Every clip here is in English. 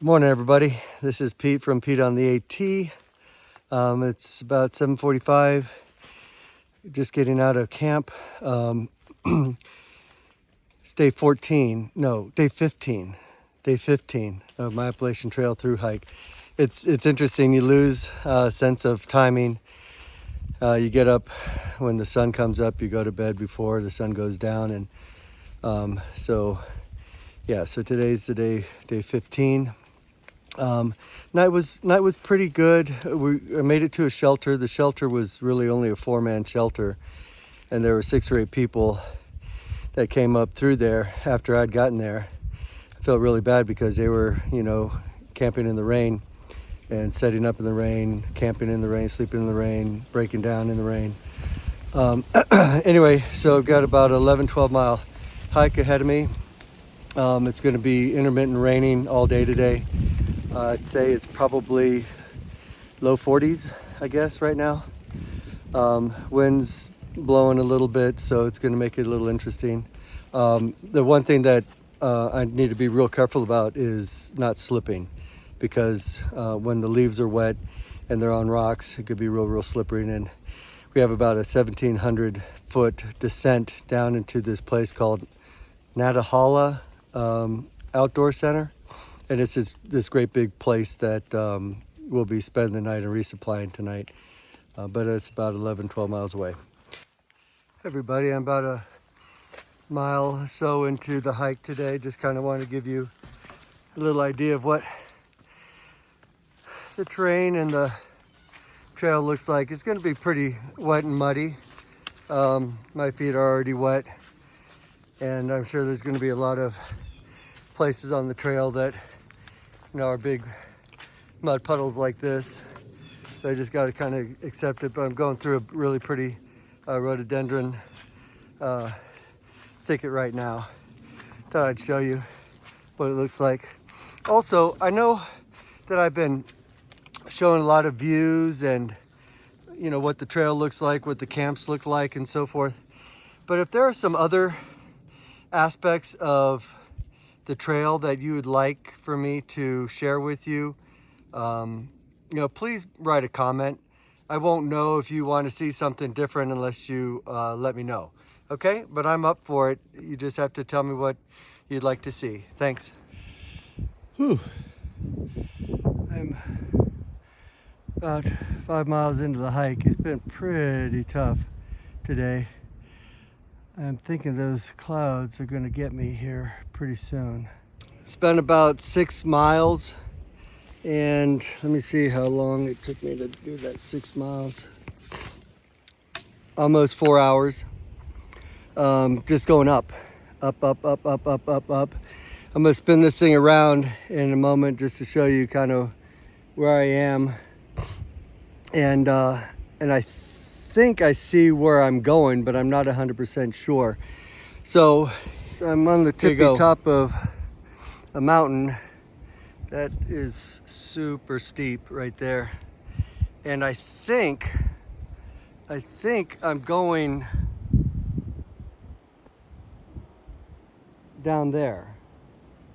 Good morning, everybody. This is Pete from Pete on the AT. It's about 7:45. Just getting out of camp. It's day 14. No, day 15. Day 15 of my Appalachian Trail through hike. It's interesting. You lose a sense of timing. You get up when the sun comes up. You go to bed before the sun goes down, and so today's the day 15. Night was pretty good. I made it to a shelter. The shelter was really only a 4-man shelter, and there were 6 or 8 people that came up through there after I'd gotten there. I felt really bad because they were, camping in the rain and setting up in the rain, camping in the rain, sleeping in the rain, breaking down in the rain. Anyway, so I've got about 11-12 mile hike ahead of me. It's going to be intermittent raining all day today. I'd say it's probably low 40s, I guess, right now. Wind's blowing a little bit, so it's going to make it a little interesting. The one thing that I need to be real careful about is not slipping, because when the leaves are wet and they're on rocks, it could be real slippery. And we have about a 1,700-foot descent down into this place called Nantahala Outdoor Center. And it's this great big place that we'll be spending the night and resupplying tonight. But it's about 11-12 miles away. Everybody, I'm about a mile or so into the hike today. Just kind of want to give you a little idea of what the terrain and the trail looks like. It's going to be pretty wet and muddy. My feet are already wet, and I'm sure there's going to be a lot of places on the trail that are big mud puddles like this. So I just got to kind of accept it. But I'm going through a really pretty rhododendron thicket right now. Thought I'd show you what it looks like. Also, I know that I've been showing a lot of views and what the trail looks like, what the camps look like, and so forth. But if there are some other aspects of the trail that you would like for me to share with you, please write a comment. I won't know if you want to see something different unless you let me know. Okay? But I'm up for it. You just have to tell me what you'd like to see. Thanks. Whew. I'm about 5 miles into the hike. It's been pretty tough today. I'm thinking those clouds are going to get me here pretty soon. It's been about 6 miles, and let me see how long it took me to do that 6 miles. Almost 4 hours. Just going up. I'm going to spin this thing around in a moment just to show you kind of where I am. And I think I see where I'm going, but I'm not 100% sure. So I'm on the tippy top of a mountain that is super steep right there. And I think I'm going down there.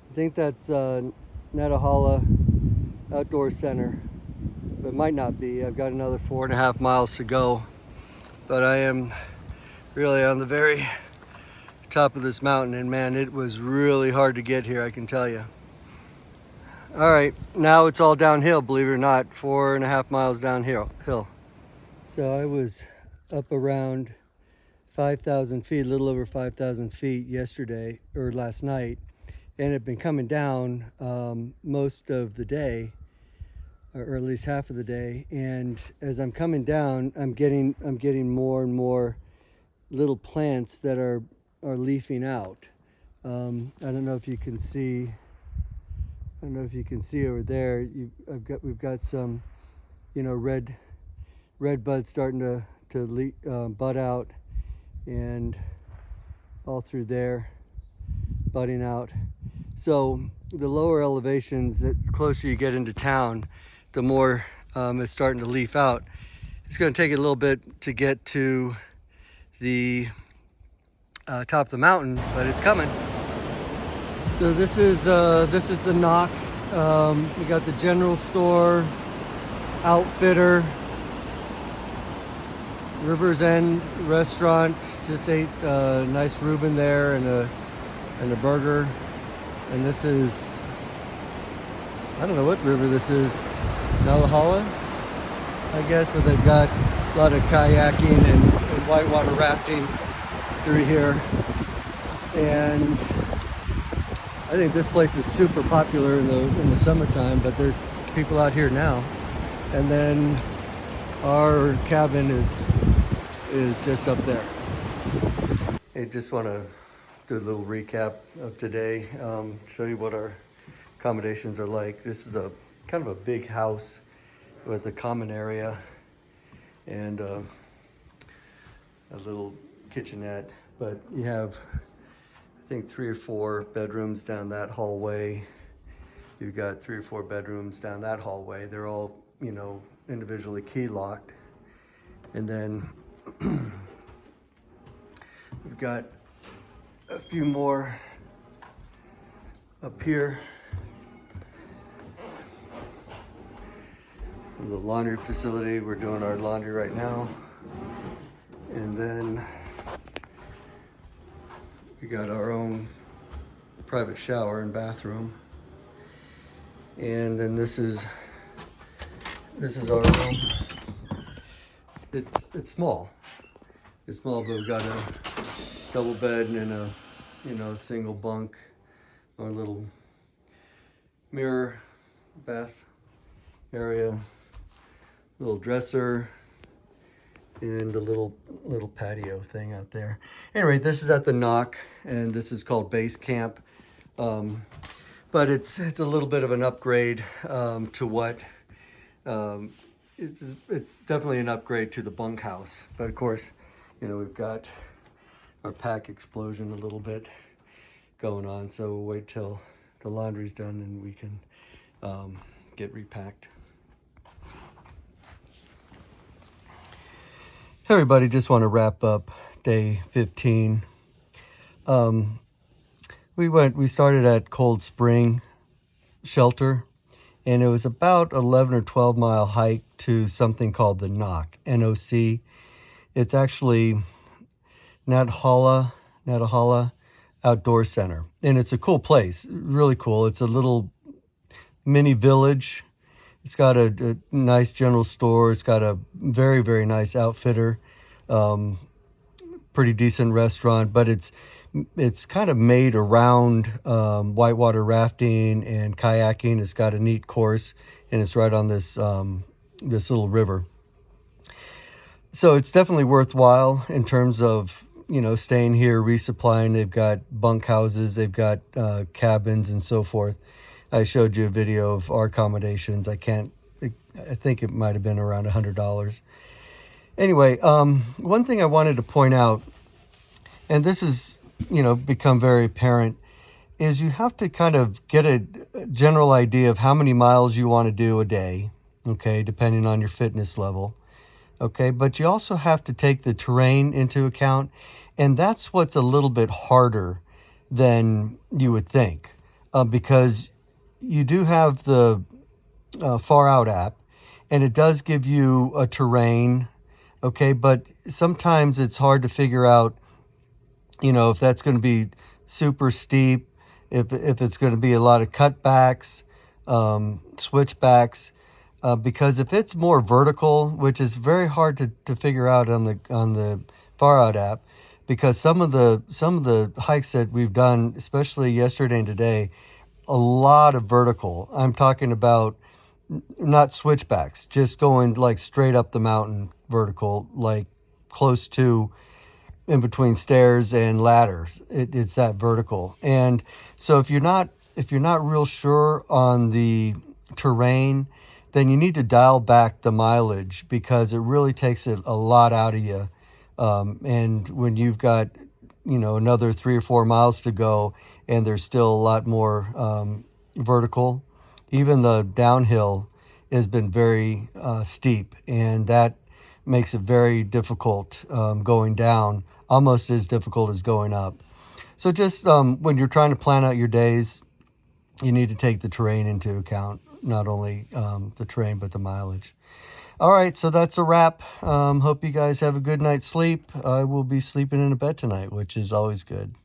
I think that's Nantahala Outdoor Center, but it might not be. I've got another 4.5 miles to go. But I am really on the very top of this mountain, and man, it was really hard to get here, I can tell you. All right, now it's all downhill, believe it or not, 4.5 miles downhill. So I was up around 5,000 feet, a little over 5,000 feet yesterday, or last night, and had been coming down most of the day, or at least half of the day. And as I'm coming down, I'm getting more and more little plants that are leafing out. I don't know if you can see. I don't know if you can see over there. We've got some, red buds starting to bud out, and all through there, budding out. So the lower elevations, the closer you get into town, the more it's starting to leaf out. It's going to take a little bit to get to the top of the mountain, but it's coming. So this is the knock You got the general store, outfitter, River's End restaurant. Just ate a nice Reuben there and a burger. And this is, I don't know what river this is, Nalahala, I guess, but they've got a lot of kayaking and whitewater rafting through here. And I think this place is super popular in the summertime, but there's people out here now. And then our cabin is just up there. I just want to do a little recap of today, show you what our accommodations are like. This is a kind of a big house with a common area and a little kitchenette, but you have, I think, 3 or 4 bedrooms down that hallway. You've got 3 or 4 bedrooms down that hallway. They're all, you know, individually key locked. And then we've got a few more up here. The laundry facility, we're doing our laundry right now. And then we got our own private shower and bathroom. And then this is our room. It's small. It's small, but we've got a double bed and a, you know, single bunk, our little mirror bath area, little dresser, and a little patio thing out there. Anyway, this is at the Knock, and this is called Base Camp. But it's a little bit of an upgrade to what it's definitely an upgrade to the bunkhouse. But of course, you know, we've got our pack explosion a little bit going on, so we'll wait till the laundry's done and we can get repacked. Hey everybody, just want to wrap up day 15. We started at Cold Spring Shelter, and it was about 11 or 12 mile hike to something called the Knock, N-O-C. It's actually Natahala Outdoor Center, and it's a cool place, really cool. It's a little mini village. It's got a nice general store. It's got a very, very nice outfitter, pretty decent restaurant, but it's kind of made around whitewater rafting and kayaking. It's got a neat course, and it's right on this little river. So it's definitely worthwhile in terms of, you know, staying here, resupplying. They've got bunkhouses, they've got cabins and so forth. I showed you a video of our accommodations. I think it might have been around $100. Anyway, one thing I wanted to point out, and this is, you know, become very apparent, is you have to kind of get a general idea of how many miles you want to do a day, okay, depending on your fitness level, okay? But you also have to take the terrain into account, and that's what's a little bit harder than you would think, because you do have the Far Out app, and it does give you a terrain, okay? But sometimes it's hard to figure out, you know, if that's going to be super steep, if it's going to be a lot of cutbacks, switchbacks, because if it's more vertical, which is very hard to figure out on the Far Out app, because some of the hikes that we've done, especially yesterday and today, a lot of vertical. I'm talking about not switchbacks, just going like straight up the mountain vertical, like close to in between stairs and ladders. It's that vertical. And so if you're not real sure on the terrain, then you need to dial back the mileage, because it really takes it a lot out of you. And when you've got, you know, another 3 or 4 miles to go, and there's still a lot more vertical, even the downhill has been very steep, and that makes it very difficult going down, almost as difficult as going up. So just when you're trying to plan out your days, you need to take the terrain into account, not only the terrain, but the mileage. All right, so that's a wrap. Hope you guys have a good night's sleep. I will be sleeping in a bed tonight, which is always good.